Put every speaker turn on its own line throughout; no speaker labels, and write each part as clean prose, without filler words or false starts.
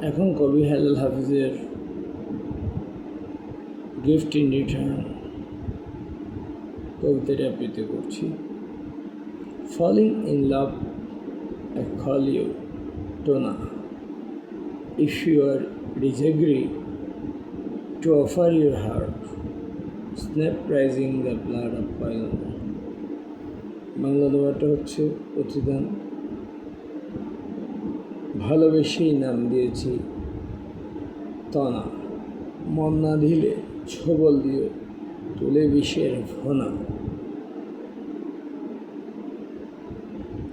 এখন কবি হেলাল হাফিজের গিফট ইন রিটার্ন কবিতাটি আবৃত্তি করছি। Falling in love I call you Tona. If you are disagree to offer your heart, snap rising the blood of poison. Bangla দোয়াটা হচ্ছে প্রতিদান। ভালোবেসেই নাম দিয়েছি তনা, মন না দিলে ছবল দিও তুলে বিষের ভোনা।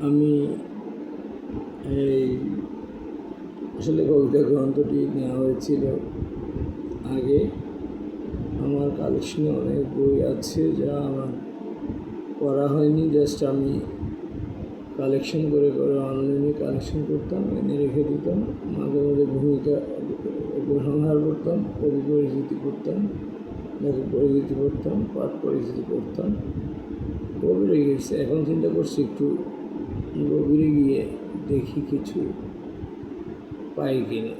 আমি আসলে কবিতা গ্রন্থটি নেওয়া হয়েছিল আগে। আমার কালেকশনে অনেক বই আছে যা আমার পড়া হয়নি, জাস্ট আমি কালেকশন করে অনলাইনে কালেকশন করতাম, এনে রেখে দিতাম। মাঝে মাঝে ভূমিকা উপসংহার করতাম, কবি পরিচিতি করতাম, লেখক পরিচিতি করতাম, পাঠ পরিচিতি করতাম। গভীরে গেছে, এখন চিন্তা করছি একটু গভীরে গিয়ে দেখি কিছু পাই কিনা,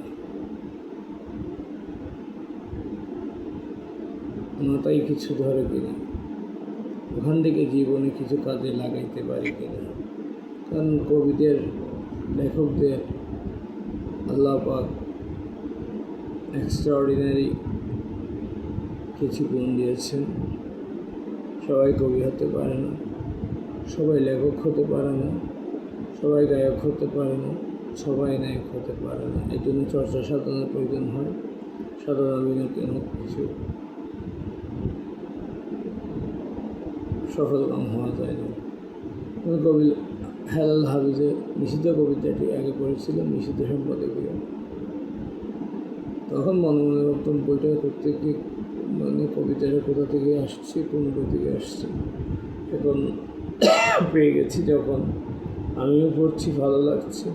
মাথায় কিছু ধরে কিনা, ওখান থেকে জীবনে কিছু কাজে লাগাইতে পারি কিনা। কারণ কবিদের, লেখকদের আল্লাহ পাক এক্সট্রাঅর্ডিনারি কিছু গুণ দিয়েছেন। সবাই কবি হতে পারে না, সবাই লেখক হতে পারে না, সবাই গায়ক হতে পারে না, সবাই নায়ক হতে পারে না। এই জন্য চর্চা সাধনার প্রয়োজন হয়। সাধনা বিনা কেন কিছু সফলকাম হওয়া যায় না। আমি কবি হেলাল হাফিজের নিষিদ্ধ কবিতাটি আগে পড়েছিলাম, নিষিদ্ধ সম্পাদকীয়। তখন মনে মনে ভাবতাম বইটা করতে গিয়ে কবিতাটা কোথা থেকে আসছে, কোন বই থেকে আসছে। এখন পেয়ে গেছি যখন, আমিও পড়ছি, ভালো লাগছে।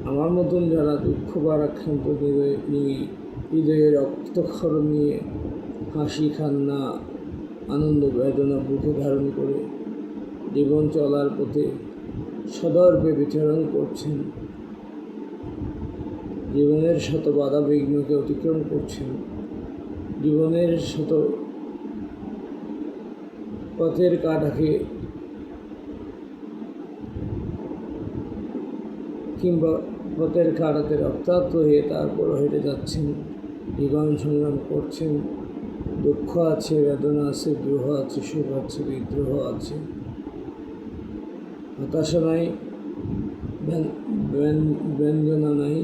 আমার মতন যারা দুঃখ ভারাক্রান্ত নিয়ে, হৃদয়ে রক্তক্ষরণ নিয়ে, হাসি কান্না আনন্দ বেদনা বুকে ধারণ করে জীবন চলার পথে সদর্পে বিচরণ করছেন, জীবনের শত বাধা বিঘ্নকে অতিক্রম করছেন, জীবনের শত পথের কাটাকে কিংবা পথের কাটাতে রক্তাক্ত হয়ে তারপর হেঁটে যাচ্ছেন, জীবন সংগ্রাম করছেন। দুঃখ আছে, বেদনা আছে, দ্রোহ আছে, সুখ আছে, বিদ্রোহ আছে, হতাশা নাই, ব্যঞ্জনা নাই,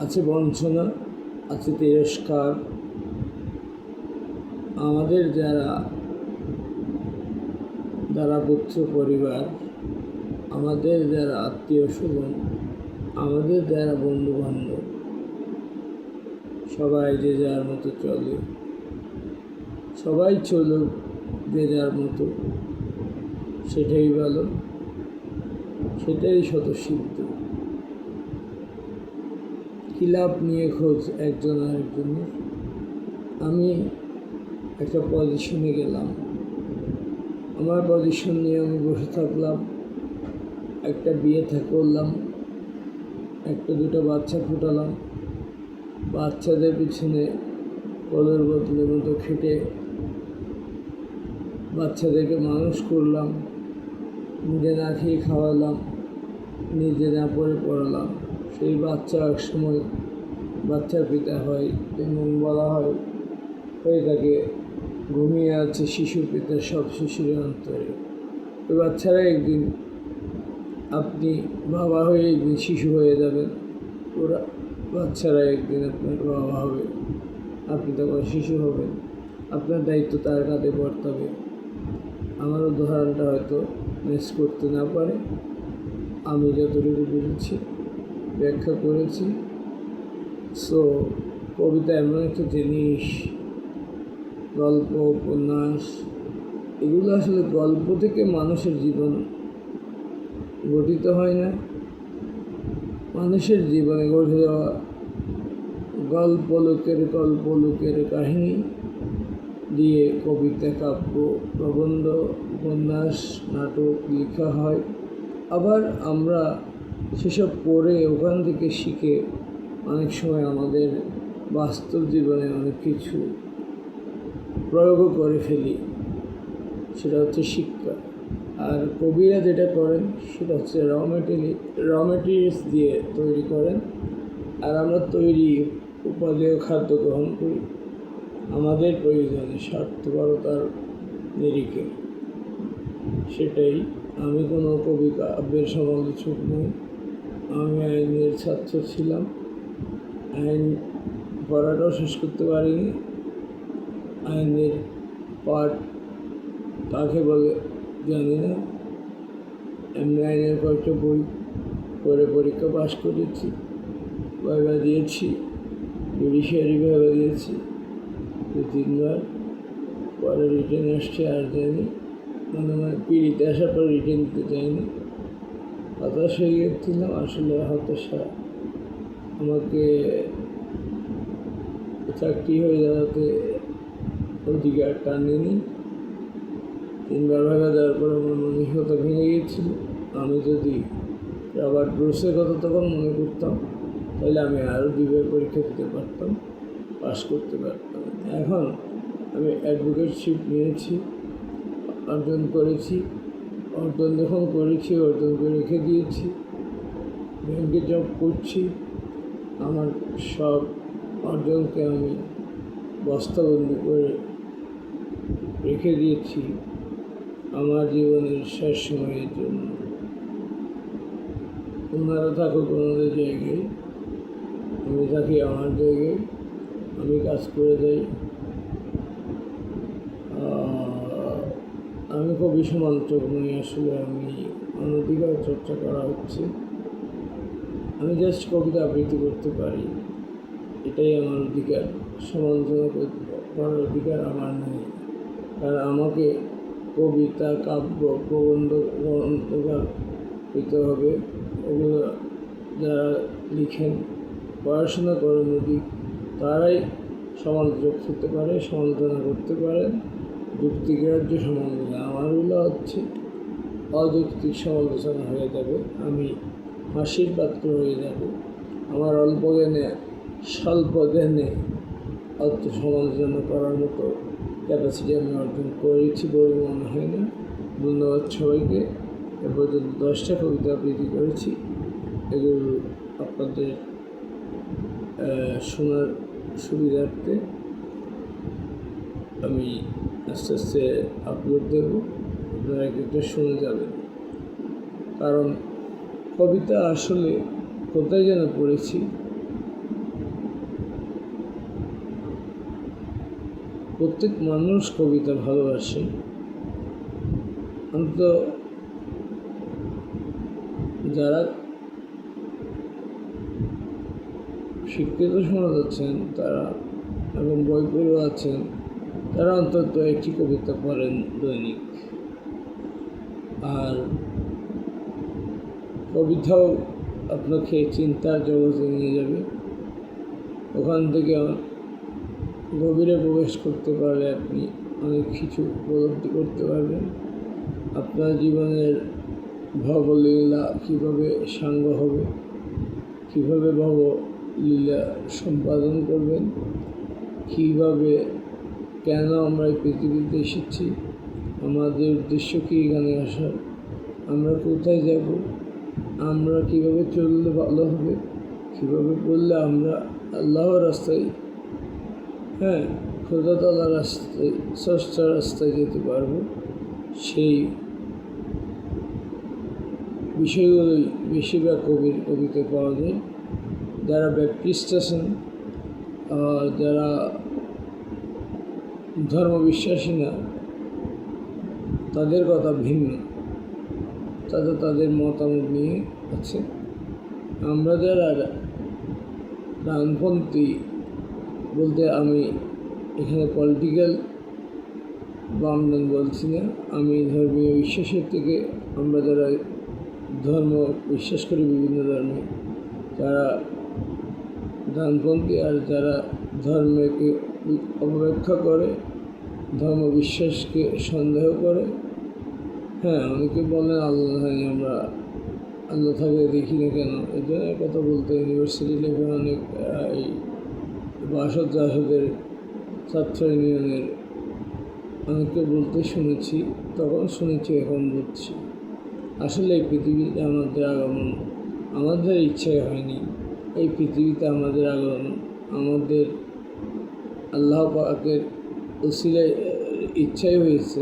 আছে বঞ্চনা, আছে তিরস্কার। আমাদের যারা পুত্র পরিবার, আমাদের যারা আত্মীয় স্বজন, আমাদের যারা বন্ধু বান্ধব, সবাই যে যার মতো চলে, সবাই চলুক যে যার মতো, সেটাই ভালো, সেটাই স্বতঃসিদ্ধ। কী লাভ নিয়ে খোঁজ একজন আরেকজনের। আমি একটা পজিশনে গেলাম, আমার পজিশন নিয়ে আমি বসে থাকলাম, একটা বিয়ে করলাম, একটা দুটো বাচ্চা ফুটালাম, বাচ্চাদের পিছনে কলের বোতলের মতো খেটে বাচ্চাদেরকে মানুষ করলাম, নিজে না খেয়ে খাওয়ালাম, নিজে না পড়ে পড়ালাম। সেই বাচ্চা এক সময় বাচ্চার পিতা হয়, এবং বলা হয় হয়ে থাকে ঘুমিয়ে আছে শিশুর পিতা সব শিশুর অন্তরে। ওই বাচ্চারা একদিন, আপনি বাবা হয়ে একদিন শিশু হয়ে যাবেন, ওরা বাচ্চারা একদিন আপনার বাবা হবে, আপনি তখন শিশু হবেন, আপনার দায়িত্ব তার কাঁধে বর্তাবে। আমার উদাহরণটা হয়তো ম্যাচ করতে না পারে, আমি যতটুকু বুঝেছি ব্যাখ্যা করেছি। সো কবিতা এমন একটা জিনিস, গল্প, উপন্যাস, এগুলো আসলে গল্প থেকে মানুষের জীবন গঠিত হয় না। মানুষের জীবনে ঘটে যাওয়া গল্প লোকের কাহিনী দিয়ে কবিতা, কাব্য, প্রবন্ধ, উপন্যাস, নাটক লেখা হয়। আবার আমরা সেসব পড়ে ওখান থেকে শিখে অনেক সময় আমাদের বাস্তব জীবনে অনেক কিছু প্রয়োগও করে ফেলি। সেটা হচ্ছে শিক্ষা। আর কবিরা যেটা করেন সেটা হচ্ছে র মেটেরিয়ালস দিয়ে তৈরি করেন, আর আমরা তৈরি উপাদেয় খাদ্য গ্রহণ করি আমাদের প্রয়োজনে, স্বার্থপরতার নিরিখে। সেটাই। আমি কোনো কবি কাব্যের সমালোচক নই। আমি আইনের ছাত্র ছিলাম, আইন পড়াটাও শেষ করতে পারিনি। আইনের পাঠ কাকে বলে জানি না। এমনি আইনের কয়েকটা বই পড়ে পরীক্ষা পাস করেছি, ভাইভা দিয়েছি, জুডিশিয়ারি ভাইভা দিয়েছি 2-3 বার। পরে রিটেন আসছে, আর যায়নি। মানে পিড়িতে আসার পর রিটেন দিতে চাইনি, হতাশ হয়ে গিয়েছিলাম। আসলে হতাশা আমাকে চাকরি হয়ে যাওয়াতে অধিকার টানেনি। 3বার ভাইভা দেওয়ার পর আমার মানসিকতা ভেঙে গিয়েছিল। আমি যদি রবার্ট ব্রুসের কথা তখন মনে করতাম, তাহলে আমি আরও 2বার পরীক্ষা দিতে পারতাম, পাস করতে পারতাম। এখন আমি অ্যাডভোকেটশিপ নিয়েছি, অর্জন করেছি। অর্জন যখন করেছি, অর্জন করে রেখে দিয়েছি। ব্যাংকে জব করছি। আমার সব অর্জনকে আমি বস্তাবন্দি করে রেখে দিয়েছি আমার জীবনের শেষ সময়ের জন্য। ওনারা থাকুক ওনাদের জায়গায়, আমি থাকি আমার জায়গায়। আমি কাজ করে যাই। আমি কবি সমালোচক নই। আসলে আমি অনধিকার চর্চা করা হচ্ছে। আমি জাস্ট কবিতা আবৃত্তি করতে পারি, এটাই আমার অধিকার। সমালোচনা করার অধিকার আমার নেই। কারণ আমাকে কবিতা, কাব্য, প্রবন্ধ গ্রন্থকার হইতে হবে। এগুলো যারা লিখেন, পড়াশোনা করেন অধিক, তারাই সমালোচক হতে পারে, সমালোচনা করতে পারেন, যুক্তিগ্রাহ্য সমালোচনা। আমারগুলো হচ্ছে অযৌক্তিক সমালোচনা হয়ে যাবে। আমি হাসির পাত্র হয়ে যাব। আমার অল্প জ্ঞানে, স্বল্প জ্ঞানে অত সমালোচনা করার মতো ক্যাপাসিটি আমি অর্জন করেছি বলে মনে হয় না। ধন্যবাদ সবাইকে। এ পর্যন্ত 10টা কবিতা আবৃত্তি করেছি। এগুলো আপনাদের শোনার সুবিধার্থে আমি আস্তে আস্তে আপলোড দেব, আপনারা একটা শুনে যাবেন। কারণ কবিতা আসলে কোথায় যেন পড়েছি, প্রত্যেক মানুষ কবিতা ভালোবাসে। অন্তত যারা শিক্ষিত সমাজ আছেন তারা এবং বই পড়েও আছেন, তারা অন্তত একটি কবিতা পড়েন দৈনিক। আর কবিতাও আপনাকে চিন্তার জগতে নিয়ে যাবে। ওখান থেকে গভীরে প্রবেশ করতে পারলে আপনি অনেক কিছু উপলব্ধি করতে পারবেন। আপনার জীবনের ভবলীলা কীভাবে সাঙ্গ হবে, কীভাবে ভবলীলা সম্পাদন করবেন, কীভাবে, কেন আমরা এই পৃথিবীতে এসেছি, আমাদের উদ্দেশ্য কী এখানে আসার, আমরা কোথায় যাব, আমরা কীভাবে চললে ভালো হবে, কীভাবে বললে আমরা আল্লাহর রাস্তায়, খোদা তাআলার রাস্তায়, স্রষ্টা রাস্তায় যেতে পারবো, সেই বিষয়গুলোই বেশিরভাগ কবিতায় পাওয়া যায়। যারা ব্যাপটিস্ট আছেন, যারা ধর্ম বিশ্বাসী না, তাদের কথা ভিন্ন, তাদের মতামত নিয়ে আছে। আমরা যারা ডানপন্থী, বলতে আমি এখানে পলিটিক্যাল বামডান বলছি না, আমি ধর্মীয় বিশ্বাসের থেকে, আমরা যারা ধর্ম বিশ্বাস করি বিভিন্ন ধর্মে, যারা ডানপন্থী আর যারা ধর্মকে অপব্যাখ্যা করে, ধর্ম বিশ্বাসকে সন্দেহ করে, অনেকে বলেন আল্লাহ নাই, আমরা আল্লাহ থাকে দেখি না কেন, এই জন্য কথা বলতে ইউনিভার্সিটি লেভে অনেক এই বাসদ জাসদের ছাত্র ইউনিয়নের অনেককে বলতে শুনেছি, তখন শুনেছি এখন বুঝছি। আসলে এই পৃথিবীতে আমাদের আগমন আমাদের ইচ্ছায় হয়নি। এই পৃথিবীতে আমাদের আগমন আমাদের আল্লাহ পাকের উসিলায় ইচ্ছাই হয়েছে,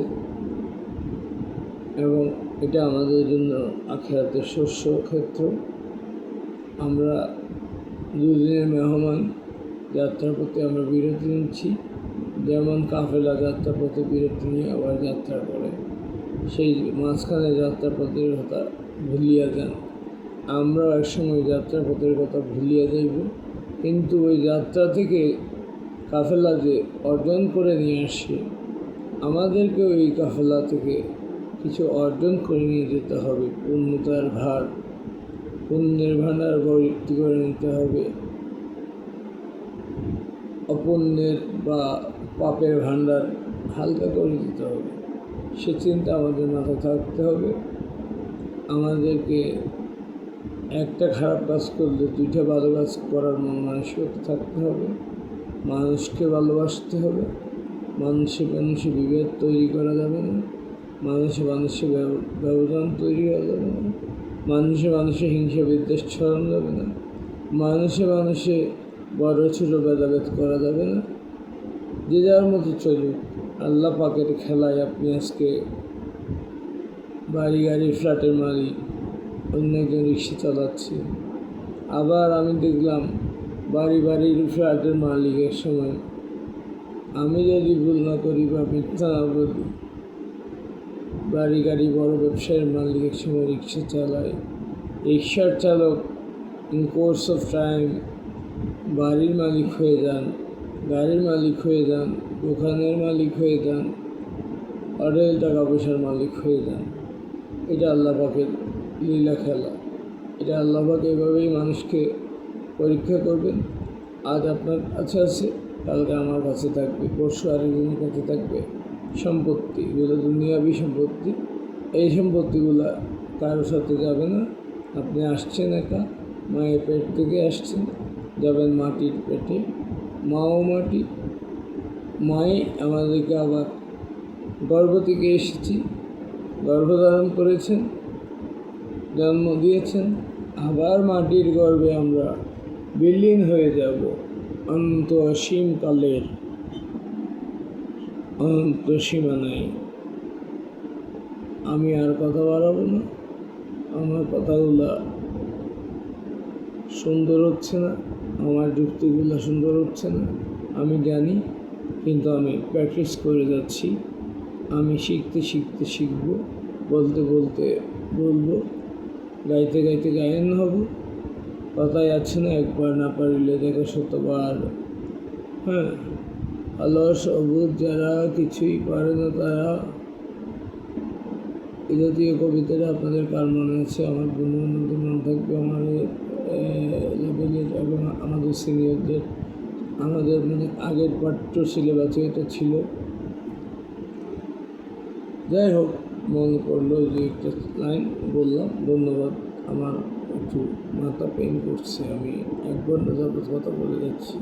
এবং এটা আমাদের জন্য আখিরাতের শস্য ক্ষেত্র। আমরা দুদিনের মেহমান, যাত্রাপথে আমরা বিরতি নিচ্ছি। যেমন কাফেলা যাত্রাপথে বিরতি নিয়ে আবার যাত্রা করে, সেই মাঝখানে যাত্রাপথের কথা ভুলিয়া যান। আমরা একসময় যাত্রাপথের কথা ভুলিয়া যাইব, কিন্তু ওই যাত্রা থেকে কাফেলা যে অর্জন করে নিয়ে আসে, আমাদেরকে ওই কাফেলা থেকে কিছু অর্জন করে নিয়ে যেতে হবে। পুণ্যের ভাণ্ডার ভর্তি করে নিতে হবে, অপুণ্যের বা পাপের ভাণ্ডার হালকা করে দিতে হবে। সে চিন্তা আমাদের মাথায় থাকতে হবে। আমাদেরকে একটা খারাপ কাজ করলে দুইটা ভালো কাজ করার মন মানসিকতা থাকতে হবে। মানুষকে ভালোবাসতে হবে। মানুষে বিভেদ তৈরি করা যাবে না। মানুষে ব্যবধান তৈরি করা যাবে না। মানুষে হিংসা বিদ্বেষ ছড়ানো যাবে না। মানুষে বড় ছোট ভেদাভেদ করা যাবে না। যে যার মতো চলুক। আল্লাহ পাকের খেলায় আপনি আজকে গাড়ি ফ্ল্যাটের মালিক, অন্য একজন রিক্সা চালাচ্ছে। আবার আমি দেখলাম বাড়ির ফ্ল্যাটের মালিকের সময়, আমি যদি ভুল না করি বা মিথ্যা না বলি, গাড়ি বড় ব্যবসায়ের মালিক এক সময় রিক্সা চালায়। রিক্সার চালক ইন কোর্স অফ টাইম বাড়ির মালিক হয়ে যান, গাড়ির মালিক হয়ে যান, দোকানের মালিক হয়ে যান, অঢেল টাকা পয়সার মালিক হয়ে যান। এটা আল্লাহ পাকের লীলা খেলা। এটা আল্লাহ পাক এভাবেই মানুষকে পরীক্ষা করবেন। আজ আপনার কাছে আছে, কালকে আমার কাছে থাকবে, পরশু আরেকজনের কাছে থাকবে। সম্পত্তি এগুলো দুনিয়াবি সম্পত্তি। এই সম্পত্তিগুলো কারোর সাথে যাবে না। আপনি আসছেন একা, মায়ের পেট থেকে আসছেন, যাবেন মাটির পেটে। মাও মাটি, মাই আমাদেরকে আবার গর্ভ থেকে এসেছি, গর্ভধারণ করেছেন, জন্ম দিয়েছেন। আবার মাটির গর্ভে আমরা বিলীন হয়ে যাব অনন্ত অসীম কালের, অনন্ত সীমানায়। আমি আর কথা বাড়াবো না। আমার কথাগুলো সুন্দর হচ্ছে না, আমার যুক্তিগুলো সুন্দর হচ্ছে না, আমি জানি, কিন্তু আমি প্র্যাকটিস করে যাচ্ছি। আমি শিখব, বলতে বলবো, গাইতে গায়ন হব। কথায় আছে না, একবার না পারিলে দেখো শতবার। হ্যাঁ, অলস অবুধ যারা, কিছুই পারে না তারা। এই জাতীয় কবিতাটা আপনাদের কার মনে আছে? আমার বন্ধুবান্ধবদের মনে থাকবে, আমাদের লেভেলের এবং আমাদের সিনিয়রদের। আমাদের আগের পাঠ্য সিলেবাসে এটা ছিল। যাই হোক, মনে পড়লো যে একটা লাইন বললাম। ধন্যবাদ। আমার একটু মাথা পেইন করছে, আমি 1 ঘন্টা যাবত কথা বলে যাচ্ছি।